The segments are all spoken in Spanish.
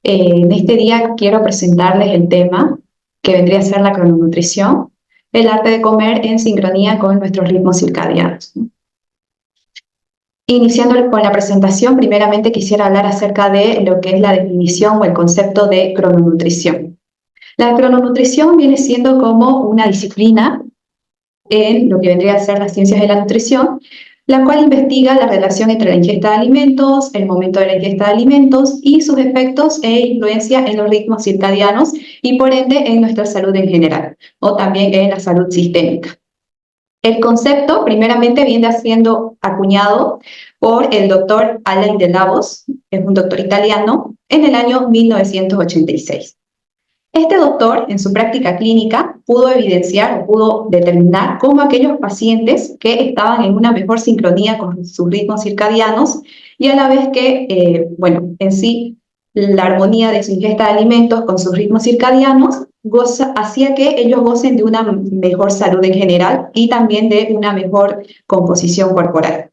En este día quiero presentarles el tema que vendría a ser la crononutrición, el arte de comer en sincronía con nuestros ritmos circadianos. Iniciando con la presentación, primeramente quisiera hablar acerca de lo que es la definición o el concepto de crononutrición. La crononutrición viene siendo como una disciplina en lo que vendría a ser las ciencias de la nutrición, la cual investiga la relación entre la ingesta de alimentos, el momento de la ingesta de alimentos y sus efectos e influencia en los ritmos circadianos y por ende en nuestra salud en general, o también en la salud sistémica. El concepto primeramente viene siendo acuñado por el doctor Alain de Lavos, que es un doctor italiano, en el año 1986. Este doctor, en su práctica clínica, pudo evidenciar o pudo determinar cómo aquellos pacientes que estaban en una mejor sincronía con sus ritmos circadianos y a la vez que, en sí, la armonía de su ingesta de alimentos con sus ritmos circadianos hacía que ellos gocen de una mejor salud en general y también de una mejor composición corporal.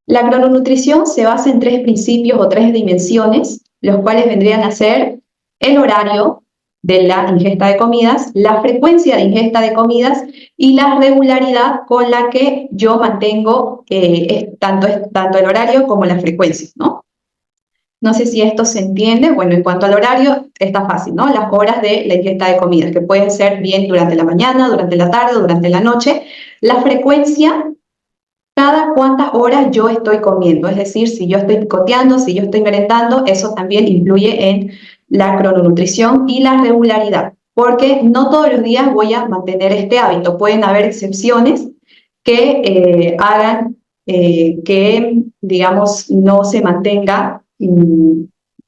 La crononutrición se basa en tres principios o tres dimensiones, los cuales vendrían a ser el horario de la ingesta de comidas, la frecuencia de ingesta de comidas y la regularidad con la que yo mantengo tanto el horario como la frecuencia, ¿no? No sé si esto se entiende. Bueno, en cuanto al horario, está fácil, ¿no? Las horas de la ingesta de comidas, que pueden ser bien durante la mañana, durante la tarde, durante la noche. La frecuencia, cada cuántas horas yo estoy comiendo, es decir, si yo estoy picoteando, si yo estoy merendando, eso también influye en la crononutrición y la regularidad, porque no todos los días voy a mantener este hábito. Pueden haber excepciones que hagan que, digamos, no se mantenga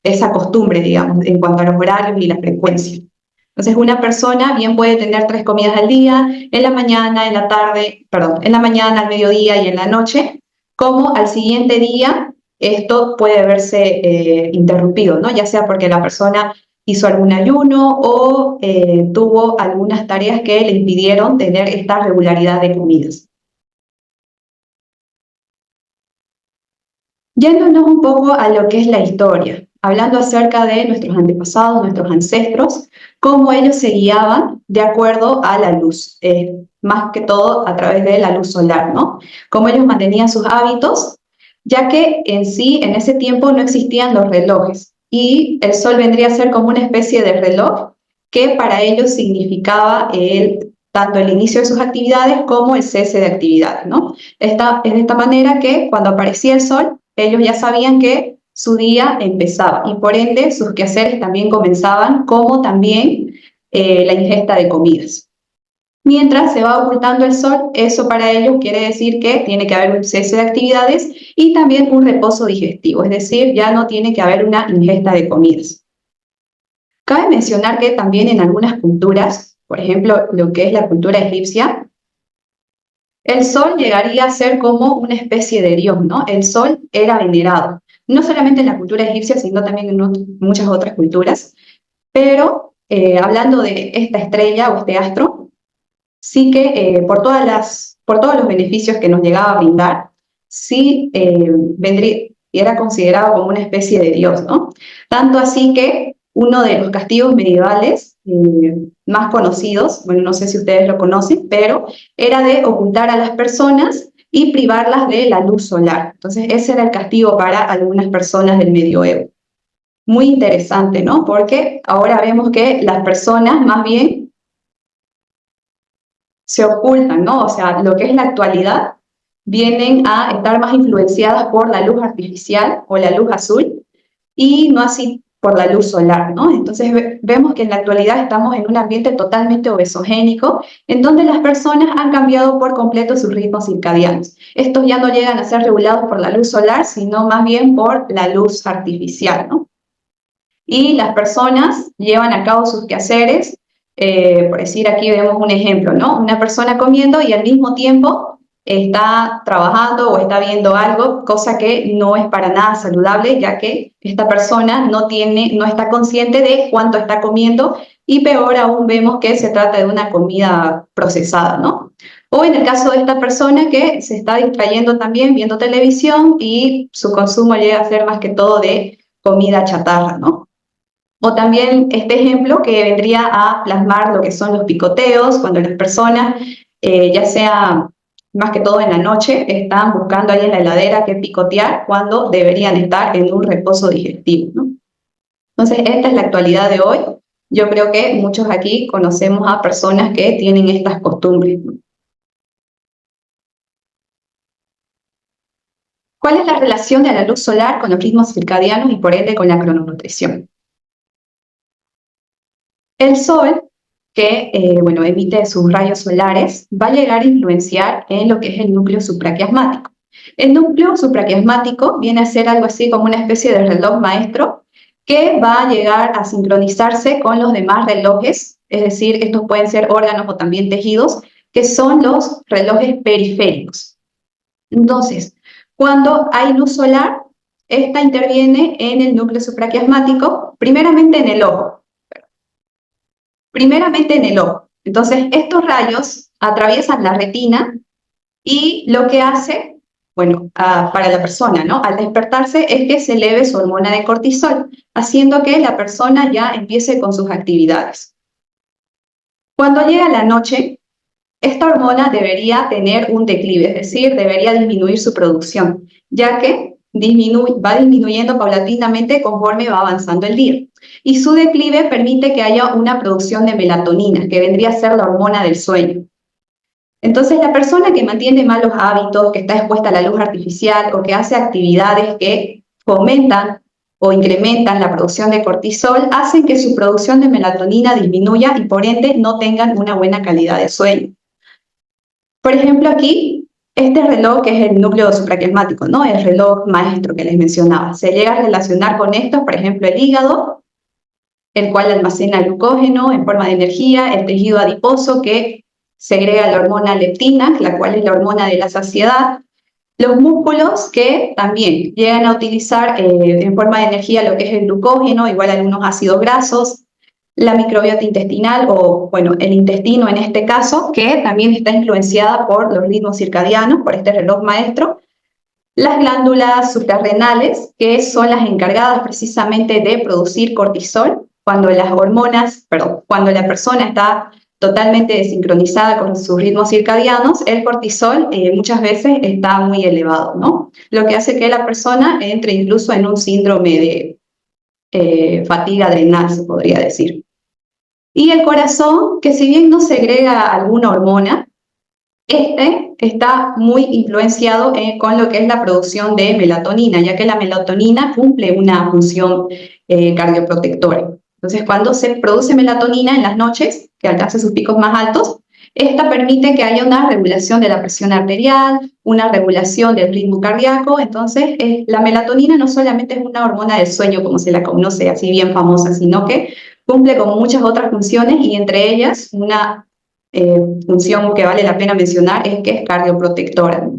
esa costumbre, digamos, en cuanto a los horarios y la frecuencia. Entonces, una persona bien puede tener 3 comidas al día, en la mañana, en la tarde, perdón, en la mañana, al mediodía y en la noche, como al siguiente día esto puede verse interrumpido, ¿no? Ya sea porque la persona hizo algún ayuno o tuvo algunas tareas que le impidieron tener esta regularidad de comidas. Yéndonos un poco a lo que es la historia, hablando acerca de nuestros antepasados, nuestros ancestros, cómo ellos se guiaban de acuerdo a la luz, más que todo a través de la luz solar, ¿no? Cómo ellos mantenían sus hábitos, ya que en sí, en ese tiempo no existían los relojes y el sol vendría a ser como una especie de reloj que para ellos significaba tanto el inicio de sus actividades como el cese de actividades, ¿no? Es de esta manera que cuando aparecía el sol, ellos ya sabían que su día empezaba y por ende sus quehaceres también comenzaban, como también la ingesta de comidas. Mientras se va ocultando el sol, eso para ellos quiere decir que tiene que haber un cese de actividades y también un reposo digestivo, es decir, ya no tiene que haber una ingesta de comidas. Cabe mencionar que también en algunas culturas, por ejemplo, lo que es la cultura egipcia, el sol llegaría a ser como una especie de dios, ¿no? El sol era venerado, no solamente en la cultura egipcia, sino también en muchas otras culturas. Pero hablando de esta estrella o este astro, sí que por todos los beneficios que nos llegaba a brindar, sí era considerado como una especie de dios, ¿no? Tanto así que uno de los castigos medievales más conocidos, bueno, no sé si ustedes lo conocen, pero era de ocultar a las personas y privarlas de la luz solar. Entonces ese era el castigo para algunas personas del medioevo. Muy interesante, ¿no? Porque ahora vemos que las personas más bien se ocultan, ¿no? O sea, lo que es la actualidad, vienen a estar más influenciadas por la luz artificial o la luz azul y no así por la luz solar, ¿no? Entonces vemos que en la actualidad estamos en un ambiente totalmente obesogénico, en donde las personas han cambiado por completo sus ritmos circadianos. Estos ya no llegan a ser regulados por la luz solar, sino más bien por la luz artificial, ¿no? Y las personas llevan a cabo sus quehaceres, por decir aquí vemos un ejemplo, ¿no? Una persona comiendo y al mismo tiempo está trabajando o está viendo algo, cosa que no es para nada saludable, ya que esta persona no está consciente de cuánto está comiendo y peor aún vemos que se trata de una comida procesada, ¿no? O en el caso de esta persona que se está distrayendo también viendo televisión y su consumo llega a ser más que todo de comida chatarra, ¿no? O también este ejemplo que vendría a plasmar lo que son los picoteos, cuando las personas, ya sea más que todo en la noche, están buscando ahí en la heladera qué picotear cuando deberían estar en un reposo digestivo, ¿no? Entonces, esta es la actualidad de hoy. Yo creo que muchos aquí conocemos a personas que tienen estas costumbres, ¿no? ¿Cuál es la relación de la luz solar con los ritmos circadianos y por ende con la crononutrición? El sol, que bueno, emite sus rayos solares, va a llegar a influenciar en lo que es el núcleo supraquiasmático. El núcleo supraquiasmático viene a ser algo así como una especie de reloj maestro que va a llegar a sincronizarse con los demás relojes, es decir, estos pueden ser órganos o también tejidos, que son los relojes periféricos. Entonces, cuando hay luz solar, esta interviene en el núcleo supraquiasmático, primeramente en el ojo. Primeramente en el ojo. Entonces, estos rayos atraviesan la retina y lo que hace, bueno, para la persona, ¿no? Al despertarse es que se eleve su hormona de cortisol, haciendo que la persona ya empiece con sus actividades. Cuando llega la noche, esta hormona debería tener un declive, es decir, debería disminuir su producción, ya que va disminuyendo paulatinamente conforme va avanzando el día. Y su declive permite que haya una producción de melatonina, que vendría a ser la hormona del sueño. Entonces, la persona que mantiene malos hábitos, que está expuesta a la luz artificial o que hace actividades que fomentan o incrementan la producción de cortisol, hacen que su producción de melatonina disminuya y por ende no tengan una buena calidad de sueño. Por ejemplo, aquí, este reloj que es el núcleo supraquiasmático, ¿no? El reloj maestro que les mencionaba, se llega a relacionar con estos, por ejemplo, el hígado, el cual almacena glucógeno en forma de energía, el tejido adiposo que segrega la hormona leptina, la cual es la hormona de la saciedad, los músculos que también llegan a utilizar en forma de energía lo que es el glucógeno, igual algunos ácidos grasos, la microbiota intestinal o, bueno, el intestino en este caso, que también está influenciada por los ritmos circadianos, por este reloj maestro, las glándulas suprarrenales, que son las encargadas precisamente de producir cortisol, cuando las hormonas, perdón, cuando la persona está totalmente desincronizada con sus ritmos circadianos, el cortisol muchas veces está muy elevado, ¿no? Lo que hace que la persona entre incluso en un síndrome de fatiga adrenal, se podría decir. Y el corazón, que si bien no segrega alguna hormona, este está muy influenciado con lo que es la producción de melatonina, ya que la melatonina cumple una función cardioprotectora. Entonces, cuando se produce melatonina en las noches, que alcanza sus picos más altos, esta permite que haya una regulación de la presión arterial, una regulación del ritmo cardíaco. Entonces, la melatonina no solamente es una hormona del sueño, como se la conoce así bien famosa, sino que cumple con muchas otras funciones y entre ellas una función que vale la pena mencionar es que es cardioprotectora.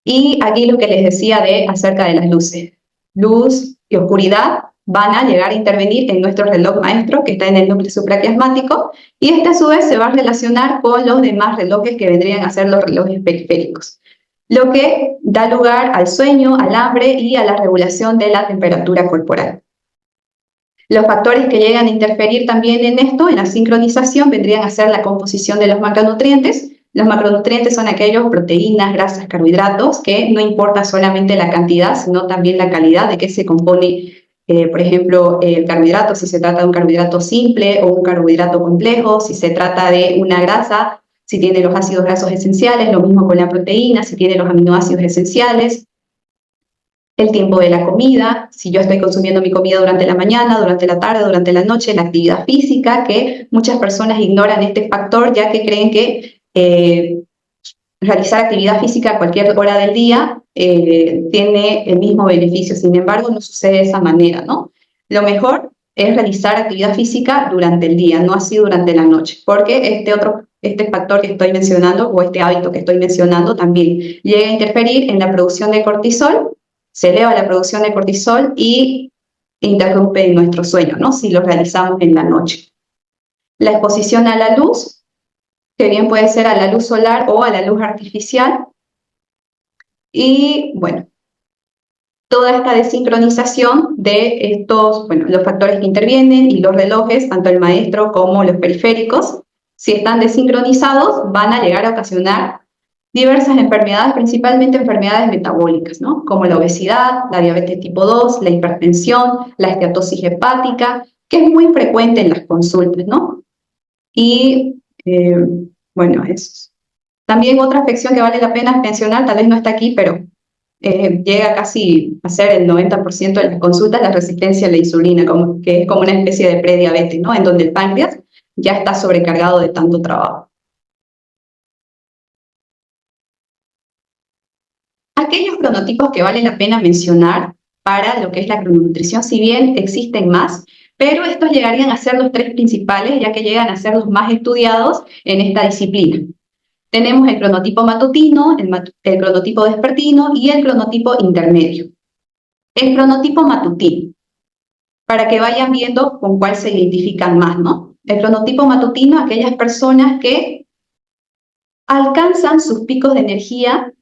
Y aquí lo que les decía acerca de las luces. Luz y oscuridad van a llegar a intervenir en nuestro reloj maestro que está en el núcleo supraquiasmático y este a su vez se va a relacionar con los demás relojes que vendrían a ser los relojes periféricos, lo que da lugar al sueño, al hambre y a la regulación de la temperatura corporal. Los factores que llegan a interferir también en esto, en la sincronización, vendrían a ser la composición de los macronutrientes. Los macronutrientes son aquellos proteínas, grasas, carbohidratos, que no importa solamente la cantidad, sino también la calidad de qué se compone, por ejemplo, el carbohidrato, si se trata de un carbohidrato simple o un carbohidrato complejo, si se trata de una grasa, si tiene los ácidos grasos esenciales, lo mismo con la proteína, si tiene los aminoácidos esenciales. El tiempo de la comida, si yo estoy consumiendo mi comida durante la mañana, durante la tarde, durante la noche, la actividad física, que muchas personas ignoran este factor ya que creen que realizar actividad física a cualquier hora del día tiene el mismo beneficio. Sin embargo, no sucede de esa manera, ¿no? Lo mejor es realizar actividad física durante el día, no así durante la noche, porque este factor que estoy mencionando o este hábito que estoy mencionando también llega a interferir en la producción de cortisol, se eleva la producción de cortisol y interrumpe nuestro sueño, ¿no? Si lo realizamos en la noche. La exposición a la luz, que bien puede ser a la luz solar o a la luz artificial. Y bueno, toda esta desincronización de estos, bueno, los factores que intervienen y los relojes, tanto el maestro como los periféricos, si están desincronizados, van a llegar a ocasionar diversas enfermedades, principalmente enfermedades metabólicas, ¿no? Como la obesidad, la diabetes tipo 2, la hipertensión, la esteatosis hepática, que es muy frecuente en las consultas, ¿no? Y, bueno, eso. También otra afección que vale la pena mencionar, tal vez no está aquí, pero llega casi a ser el 90% de las consultas la resistencia a la insulina, como, que es como una especie de prediabetes, ¿no? En donde el páncreas ya está sobrecargado de tanto trabajo. Aquellos cronotipos que vale la pena mencionar para lo que es la crononutrición, si bien existen más, pero estos llegarían a ser los tres principales, ya que llegan a ser los más estudiados en esta disciplina. Tenemos el cronotipo matutino, el cronotipo vespertino y el cronotipo intermedio. El cronotipo matutino, para que vayan viendo con cuál se identifican más, ¿no? El cronotipo matutino, aquellas personas que alcanzan sus picos de energía,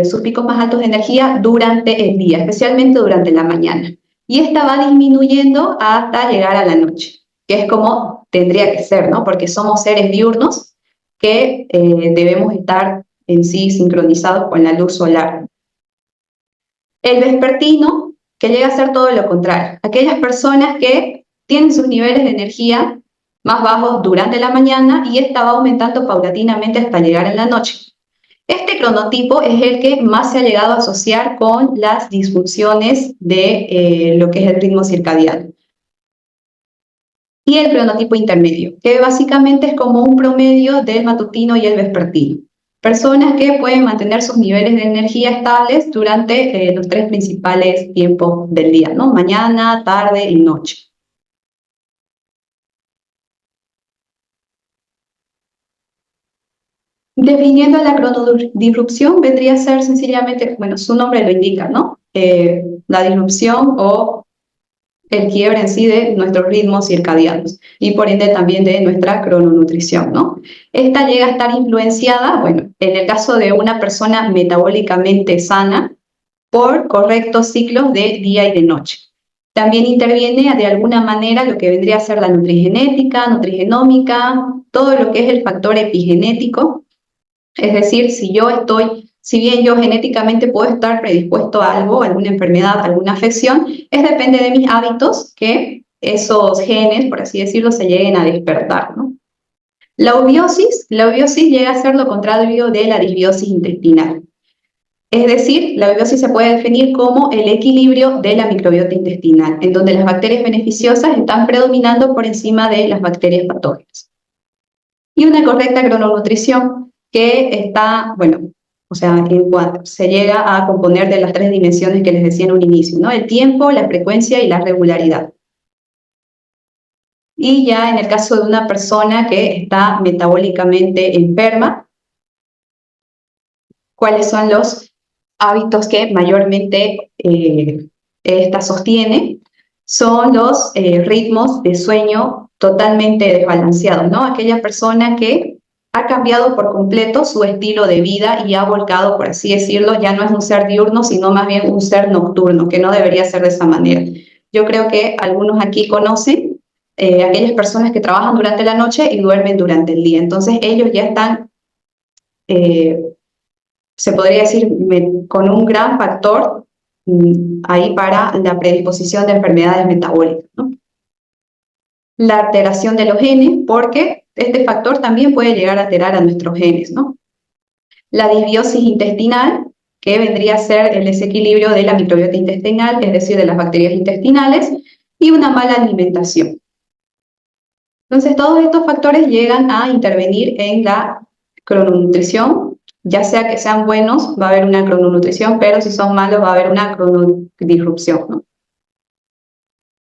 sus picos más altos de energía durante el día, especialmente durante la mañana. Y esta va disminuyendo hasta llegar a la noche, que es como tendría que ser, ¿no? Porque somos seres diurnos que debemos estar en sí sincronizados con la luz solar. El vespertino, que llega a ser todo lo contrario, aquellas personas que tienen sus niveles de energía más bajos durante la mañana y esta va aumentando paulatinamente hasta llegar a la noche. Este cronotipo es el que más se ha llegado a asociar con las disfunciones de lo que es el ritmo circadiano. Y el cronotipo intermedio, que básicamente es como un promedio del matutino y el vespertino. Personas que pueden mantener sus niveles de energía estables durante los tres principales tiempos del día, ¿no? Mañana, tarde y noche. Definiendo la cronodisrupción vendría a ser sencillamente, bueno, su nombre lo indica, ¿no? La disrupción o el quiebre en sí de nuestros ritmos circadianos y por ende también de nuestra crononutrición, ¿no? Esta llega a estar influenciada, bueno, en el caso de una persona metabólicamente sana, por correctos ciclos de día y de noche. También interviene de alguna manera lo que vendría a ser la nutrigenética, nutrigenómica, todo lo que es el factor epigenético, es decir, si bien yo genéticamente puedo estar predispuesto a algo, alguna enfermedad, alguna afección, depende de mis hábitos que esos genes, por así decirlo, se lleguen a despertar, ¿no? La eubiosis llega a ser lo contrario de la disbiosis intestinal. Es decir, la eubiosis se puede definir como el equilibrio de la microbiota intestinal, en donde las bacterias beneficiosas están predominando por encima de las bacterias patógenas. Y una correcta crononutrición que está, bueno, o sea, se llega a componer de las tres dimensiones que les decía en un inicio, ¿no? El tiempo, la frecuencia y la regularidad. Y ya en el caso de una persona que está metabólicamente enferma, ¿cuáles son los hábitos que mayormente esta sostiene? Son los ritmos de sueño totalmente desbalanceados, ¿no? Aquella persona que ha cambiado por completo su estilo de vida y ha volcado, por así decirlo, ya no es un ser diurno, sino más bien un ser nocturno, que no debería ser de esa manera. Yo creo que algunos aquí conocen aquellas personas que trabajan durante la noche y duermen durante el día. Entonces ellos ya están, se podría decir, con un gran factor ahí para la predisposición de enfermedades metabólicas, ¿no? La alteración de los genes, porque este factor también puede llegar a alterar a nuestros genes, ¿no? La disbiosis intestinal, que vendría a ser el desequilibrio de la microbiota intestinal, es decir, de las bacterias intestinales, y una mala alimentación. Entonces, todos estos factores llegan a intervenir en la crononutrición, ya sea que sean buenos, va a haber una crononutrición, pero si son malos, va a haber una cronodisrupción, ¿no?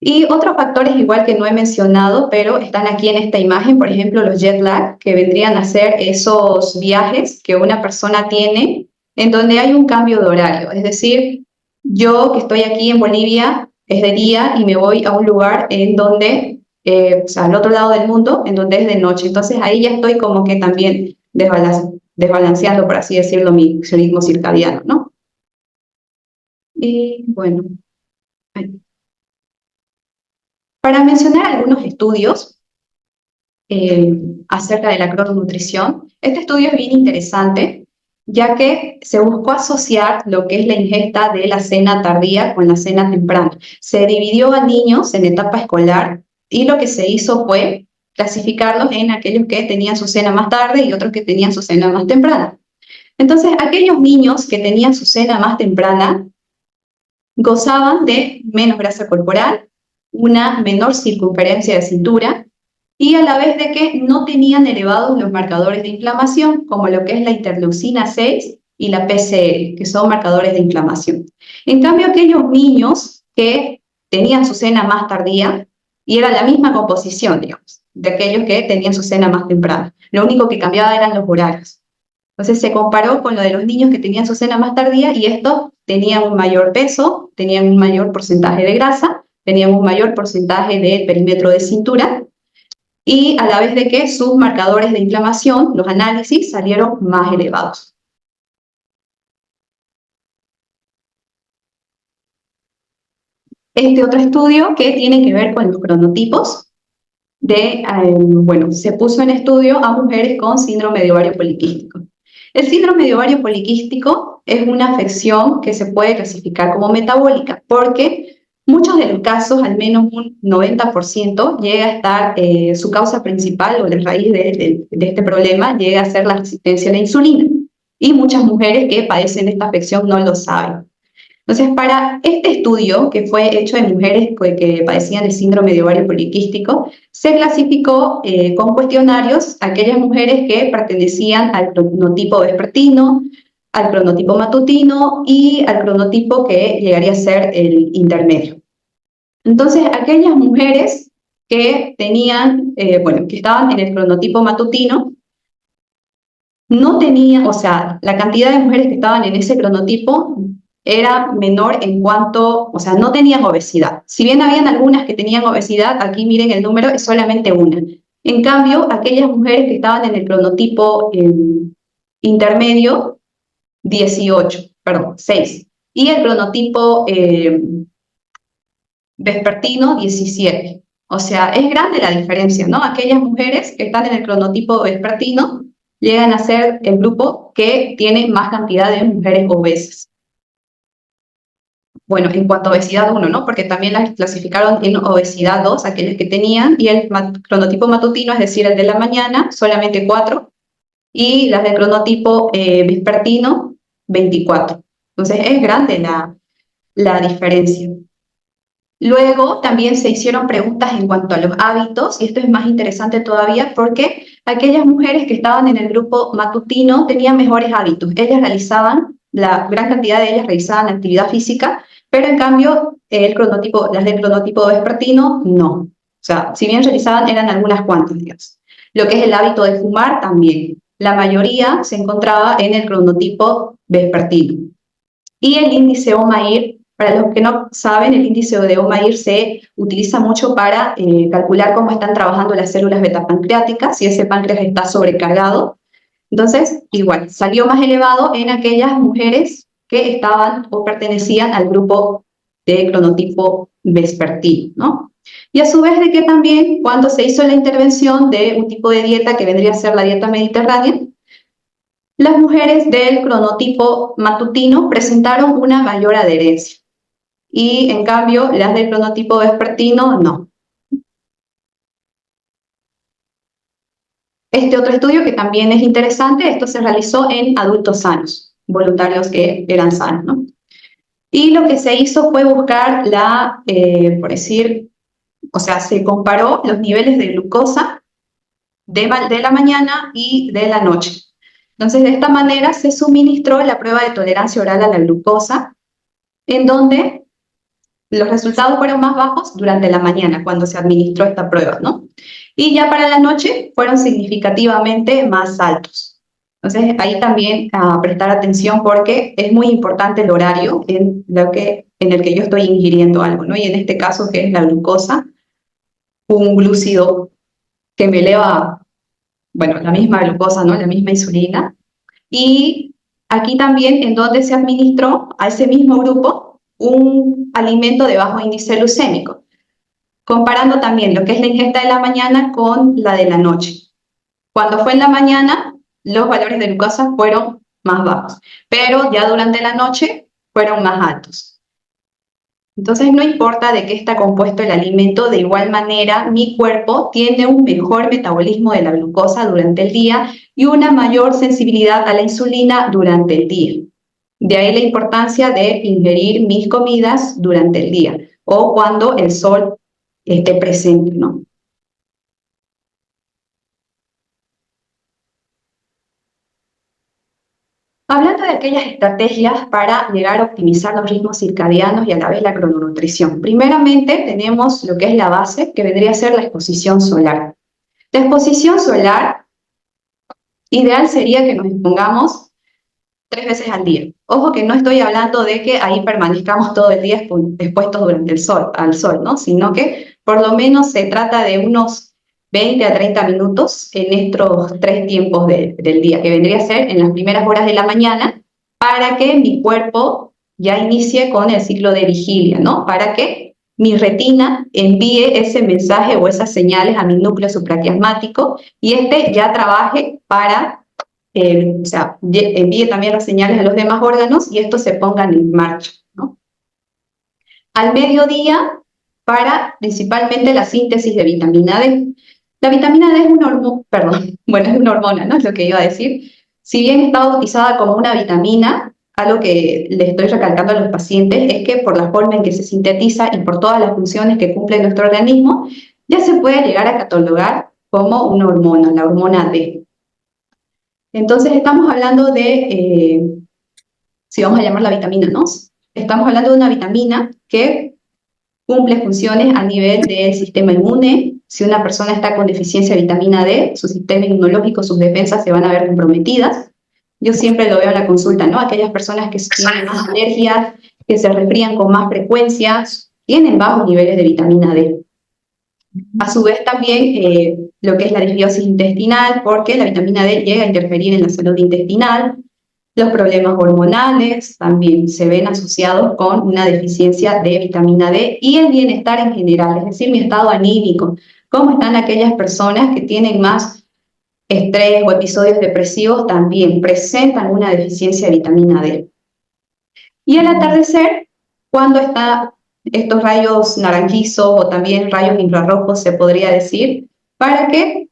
Y otros factores igual que no he mencionado, pero están aquí en esta imagen, por ejemplo, los jet lag, que vendrían a ser esos viajes que una persona tiene en donde hay un cambio de horario. Es decir, yo que estoy aquí en Bolivia es de día y me voy a un lugar en donde, o sea, al otro lado del mundo, en donde es de noche. Entonces ahí ya estoy como que también desbalanceando, por así decirlo, mi ritmo circadiano, ¿no? Y bueno, para mencionar algunos estudios acerca de la crononutrición, este estudio es bien interesante, ya que se buscó asociar lo que es la ingesta de la cena tardía con la cena temprana. Se dividió a niños en etapa escolar y lo que se hizo fue clasificarlos en aquellos que tenían su cena más tarde y otros que tenían su cena más temprana. Entonces, aquellos niños que tenían su cena más temprana gozaban de menos grasa corporal, una menor circunferencia de cintura y a la vez de que no tenían elevados los marcadores de inflamación, como lo que es la interleucina 6 y la PCR, que son marcadores de inflamación. En cambio, aquellos niños que tenían su cena más tardía, y era la misma composición, digamos, de aquellos que tenían su cena más temprana. Lo único que cambiaba eran los horarios. Entonces se comparó con lo de los niños que tenían su cena más tardía y estos tenían un mayor peso, tenían un mayor porcentaje de grasa, tenían un mayor porcentaje de perímetro de cintura y a la vez de que sus marcadores de inflamación, los análisis, salieron más elevados. Este otro estudio que tiene que ver con los cronotipos bueno, se puso en estudio a mujeres con síndrome de ovario poliquístico. El síndrome de ovario poliquístico es una afección que se puede clasificar como metabólica porque muchos de los casos, al menos un 90%, llega a estar, su causa principal o la raíz de este problema llega a ser la resistencia a la insulina. Y muchas mujeres que padecen esta afección no lo saben. Entonces, para este estudio, que fue hecho en mujeres que padecían el síndrome de ovario poliquístico, se clasificó con cuestionarios a aquellas mujeres que pertenecían al cronotipo vespertino, al cronotipo matutino y al cronotipo que llegaría a ser el intermedio. Entonces, aquellas mujeres que tenían, bueno, que estaban en el cronotipo matutino, no tenían, o sea, la cantidad de mujeres que estaban en ese cronotipo era menor en cuanto, o sea, no tenían obesidad. Si bien habían algunas que tenían obesidad, aquí miren el número, es solamente una. En cambio, aquellas mujeres que estaban en el cronotipo intermedio, 18, perdón, 6. Y el cronotipo vespertino, 17. O sea, es grande la diferencia, ¿no? Aquellas mujeres que están en el cronotipo vespertino llegan a ser el grupo que tiene más cantidad de mujeres obesas. Bueno, en cuanto a obesidad 1, ¿no? Porque también las clasificaron en obesidad 2, aquellas que tenían, y el cronotipo matutino, es decir, el de la mañana, solamente 4, y las del cronotipo vespertino, 24. Entonces es grande la diferencia. Luego también se hicieron preguntas en cuanto a los hábitos, y esto es más interesante todavía porque aquellas mujeres que estaban en el grupo matutino tenían mejores hábitos. Ellas realizaban, la gran cantidad de ellas realizaban actividad física, pero en cambio las del cronotipo vespertino no. O sea, si bien realizaban, eran algunas cuantas, digamos. Lo que es el hábito de fumar también. La mayoría se encontraba en el cronotipo vespertino. Y el índice OMAIR, para los que no saben, el índice de OMAIR se utiliza mucho para calcular cómo están trabajando las células betapancreáticas, si ese páncreas está sobrecargado. Entonces, igual, salió más elevado en aquellas mujeres que estaban o pertenecían al grupo de cronotipo vespertino, ¿no? Y a su vez de que también, cuando se hizo la intervención de un tipo de dieta que vendría a ser la dieta mediterránea, las mujeres del cronotipo matutino presentaron una mayor adherencia y en cambio las del cronotipo vespertino no. Este otro estudio que también es interesante, esto se realizó en adultos sanos, voluntarios que eran sanos, ¿no? Y lo que se hizo fue buscar por decir, o sea, se comparó los niveles de glucosa de la mañana y de la noche. Entonces, de esta manera se suministró la prueba de tolerancia oral a la glucosa, en donde los resultados fueron más bajos durante la mañana, cuando se administró esta prueba, ¿no? Y ya para la noche fueron significativamente más altos. Entonces, ahí también a prestar atención porque es muy importante el horario en el que yo estoy ingiriendo algo, ¿no? Y en este caso, que es la glucosa, un glúcido que me eleva, bueno, la misma glucosa, ¿no? La misma insulina. Y aquí también en donde se administró a ese mismo grupo un alimento de bajo índice glucémico, comparando también lo que es la ingesta de la mañana con la de la noche. Cuando fue en la mañana, los valores de glucosa fueron más bajos, pero ya durante la noche fueron más altos. Entonces no importa de qué está compuesto el alimento, de igual manera mi cuerpo tiene un mejor metabolismo de la glucosa durante el día y una mayor sensibilidad a la insulina durante el día. De ahí la importancia de ingerir mis comidas durante el día o cuando el sol esté presente, ¿no? Hablando de aquellas estrategias para llegar a optimizar los ritmos circadianos y a la vez la crononutrición. Primeramente tenemos lo que es la base, que vendría a ser la exposición solar. La exposición solar, ideal sería que nos expongamos 3 veces al día. Ojo que no estoy hablando de que ahí permanezcamos todo el día expuestos durante el sol, al sol, ¿no? Sino que por lo menos se trata de unos 20 a 30 minutos en estos 3 tiempos del día, que vendría a ser en las primeras horas de la mañana, para que mi cuerpo ya inicie con el ciclo de vigilia, ¿no? Para que mi retina envíe ese mensaje o esas señales a mi núcleo supraquiasmático y este ya trabaje para o sea, envíe también las señales a los demás órganos y estos se pongan en marcha, ¿no? Al mediodía, para principalmente la síntesis de vitamina D. La vitamina D es una hormona, perdón, bueno, es una hormona, ¿no? Es lo que iba a decir. Si bien está bautizada como una vitamina, algo que le estoy recalcando a los pacientes es que por la forma en que se sintetiza y por todas las funciones que cumple nuestro organismo, ya se puede llegar a catalogar como una hormona, la hormona D. Entonces estamos hablando de, si vamos a llamar la vitamina, ¿no? Estamos hablando de una vitamina que cumple funciones a nivel del sistema inmune. Si una persona está con deficiencia de vitamina D, su sistema inmunológico, sus defensas se van a ver comprometidas. Yo siempre lo veo en la consulta, ¿no? Aquellas personas que tienen más alergias, que se resfrían con más frecuencia, tienen bajos niveles de vitamina D. A su vez también lo que es la disbiosis intestinal, porque la vitamina D llega a interferir en la salud intestinal. Los problemas hormonales también se ven asociados con una deficiencia de vitamina D y el bienestar en general, es decir, mi estado anímico. ¿Cómo están aquellas personas que tienen más estrés o episodios depresivos? También presentan una deficiencia de vitamina D. Y al atardecer, cuando está estos rayos naranjizos o también rayos infrarrojos, se podría decir, para que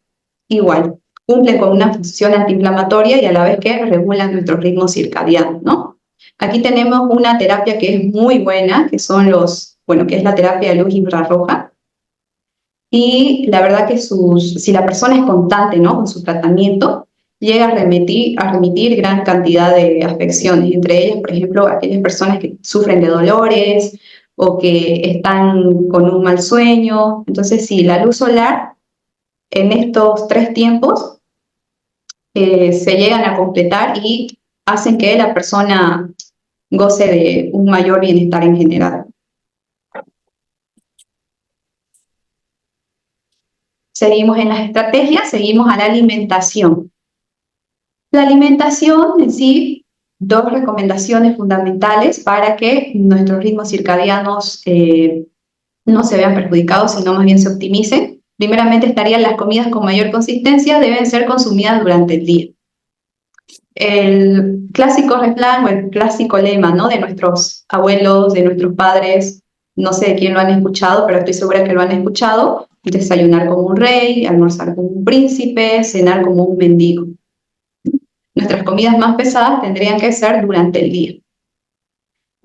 igual cumplen con una función antiinflamatoria y a la vez que regulan nuestro ritmo circadiano, ¿no? Aquí tenemos una terapia que es muy buena, que son que es la terapia de luz infrarroja. Y la verdad que si la persona es constante, ¿no? Con su tratamiento, llega a remitir gran cantidad de afecciones, entre ellas, por ejemplo, aquellas personas que sufren de dolores o que están con un mal sueño. Entonces, sí, la luz solar en estos 3 tiempos se llegan a completar y hacen que la persona goce de un mayor bienestar en general. Seguimos en las estrategias, seguimos a la alimentación. La alimentación en sí, 2 recomendaciones fundamentales para que nuestros ritmos circadianos no se vean perjudicados, sino más bien se optimicen. Primeramente estarían las comidas con mayor consistencia, deben ser consumidas durante el día. El clásico refrán o el clásico lema, ¿no? De nuestros abuelos, de nuestros padres, no sé de quién lo han escuchado, pero estoy segura que lo han escuchado: desayunar como un rey, almorzar como un príncipe, cenar como un mendigo. Nuestras comidas más pesadas tendrían que ser durante el día.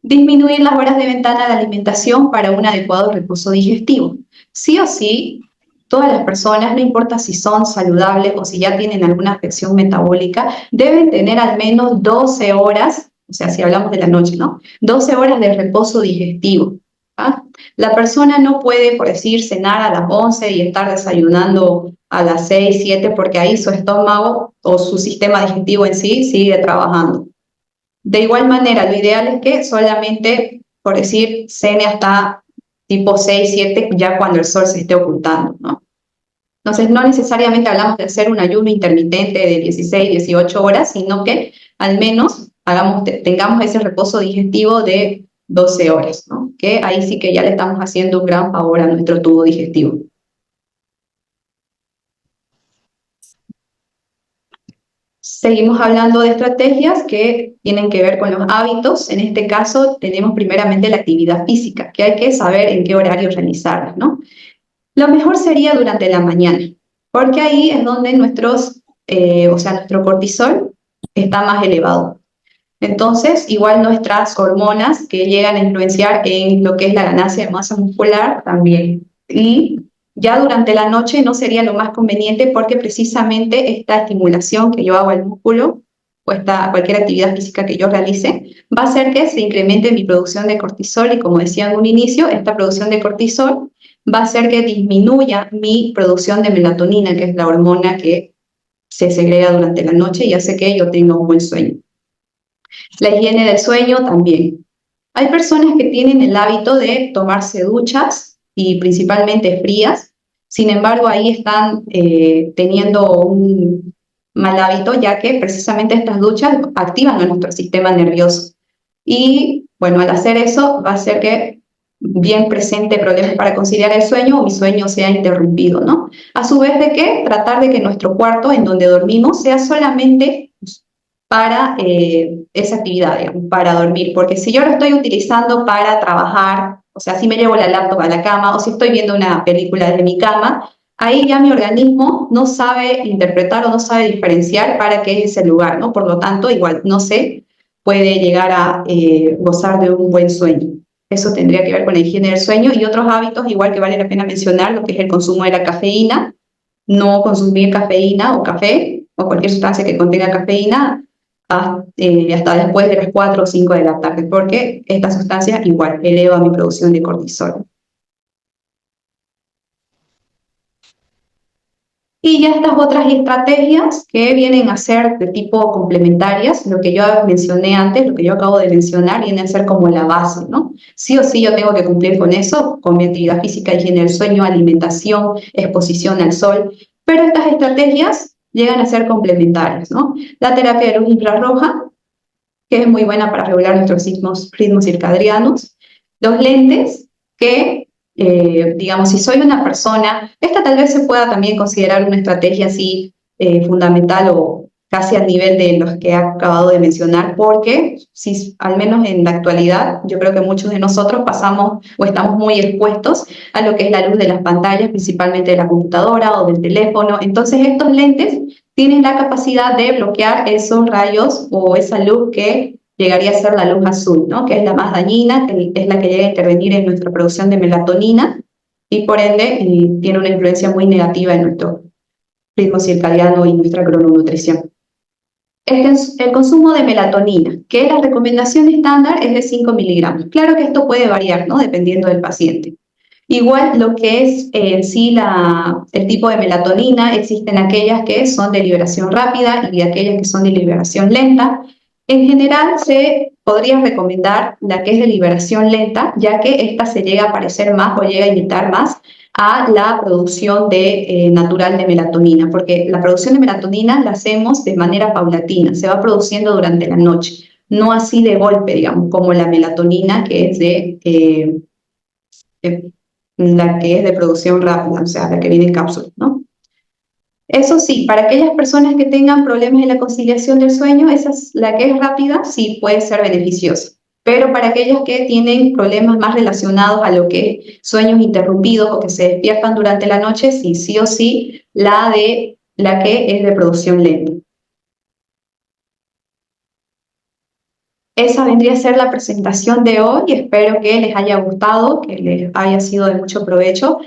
Disminuir las horas de ventana de alimentación para un adecuado reposo digestivo. Sí o sí, todas las personas, no importa si son saludables o si ya tienen alguna afección metabólica, deben tener al menos 12 horas, o sea, si hablamos de la noche, ¿no? 12 horas de reposo digestivo. ¿Ah? La persona no puede, por decir, cenar a las 11 y estar desayunando a las 6, 7, porque ahí su estómago o su sistema digestivo en sí sigue trabajando. De igual manera, lo ideal es que solamente, por decir, cene hasta tipo 6, 7, ya cuando el sol se esté ocultando, ¿no? Entonces, no necesariamente hablamos de hacer un ayuno intermitente de 16, 18 horas, sino que al menos tengamos ese reposo digestivo de 12 horas, ¿no? Que ahí sí que ya le estamos haciendo un gran favor a nuestro tubo digestivo. Seguimos hablando de estrategias que tienen que ver con los hábitos. En este caso tenemos primeramente la actividad física, que hay que saber en qué horario realizarla, ¿no? Lo mejor sería durante la mañana, porque ahí es donde nuestro cortisol está más elevado. Entonces, igual nuestras hormonas que llegan a influenciar en lo que es la ganancia de masa muscular también. Y ya durante la noche no sería lo más conveniente porque precisamente esta estimulación que yo hago al músculo o cualquier actividad física que yo realice va a hacer que se incremente mi producción de cortisol y como decía en un inicio, esta producción de cortisol va a hacer que disminuya mi producción de melatonina, que es la hormona que se segrega durante la noche y hace que yo tenga un buen sueño. La higiene del sueño también. Hay personas que tienen el hábito de tomarse duchas y principalmente frías, sin embargo ahí están teniendo un mal hábito ya que precisamente estas duchas activan a nuestro sistema nervioso y bueno, al hacer eso va a hacer que bien presente problemas para conciliar el sueño o mi sueño sea interrumpido, ¿no? A su vez de que tratar de que nuestro cuarto en donde dormimos sea solamente para esa actividad, digamos, para dormir, porque si yo lo estoy utilizando para trabajar, o sea, si me llevo la laptop a la cama o si estoy viendo una película desde mi cama, ahí ya mi organismo no sabe interpretar o no sabe diferenciar para qué es ese lugar, ¿no? Por lo tanto, igual no se puede llegar a gozar de un buen sueño. Eso tendría que ver con la higiene del sueño y otros hábitos, igual que vale la pena mencionar, lo que es el consumo de la cafeína, no consumir cafeína o café o cualquier sustancia que contenga cafeína hasta después de las 4 o 5 de la tarde, porque esta sustancia igual eleva mi producción de cortisol. Y ya estas otras estrategias que vienen a ser de tipo complementarias, lo que yo mencioné antes, lo que yo acabo de mencionar, viene a ser como la base, ¿no? Sí o sí yo tengo que cumplir con eso, con mi actividad física, higiene del sueño, alimentación, exposición al sol, pero estas estrategias llegan a ser complementarias, ¿no? La terapia de luz infrarroja, que es muy buena para regular nuestros ritmos circadianos, los lentes que digamos, si soy una persona, esta tal vez se pueda también considerar una estrategia así fundamental o casi al nivel de los que he acabado de mencionar, porque si, al menos en la actualidad, yo creo que muchos de nosotros pasamos o estamos muy expuestos a lo que es la luz de las pantallas, principalmente de la computadora o del teléfono. Entonces estos lentes tienen la capacidad de bloquear esos rayos o esa luz que llegaría a ser la luz azul, ¿no? Que es la más dañina, que es la que llega a intervenir en nuestra producción de melatonina y por ende tiene una influencia muy negativa en nuestro ritmo circadiano y nuestra crononutrición. El consumo de melatonina, que la recomendación estándar es de 5 miligramos. Claro que esto puede variar, ¿no? Dependiendo del paciente. Igual lo que es en sí el tipo de melatonina, existen aquellas que son de liberación rápida y aquellas que son de liberación lenta. En general se podría recomendar la que es de liberación lenta, ya que esta se llega a parecer más o llega a imitar más a la producción natural de melatonina, porque la producción de melatonina la hacemos de manera paulatina, se va produciendo durante la noche, no así de golpe, digamos, como la melatonina que es la que es de producción rápida, o sea, la que viene en cápsula, ¿no? Eso sí, para aquellas personas que tengan problemas en la conciliación del sueño, la que es rápida sí puede ser beneficiosa. Pero para aquellos que tienen problemas más relacionados a lo que es sueños interrumpidos o que se despiertan durante la noche, sí o sí, la que es de producción lenta. Esa vendría a ser la presentación de hoy. Espero que les haya gustado, que les haya sido de mucho provecho.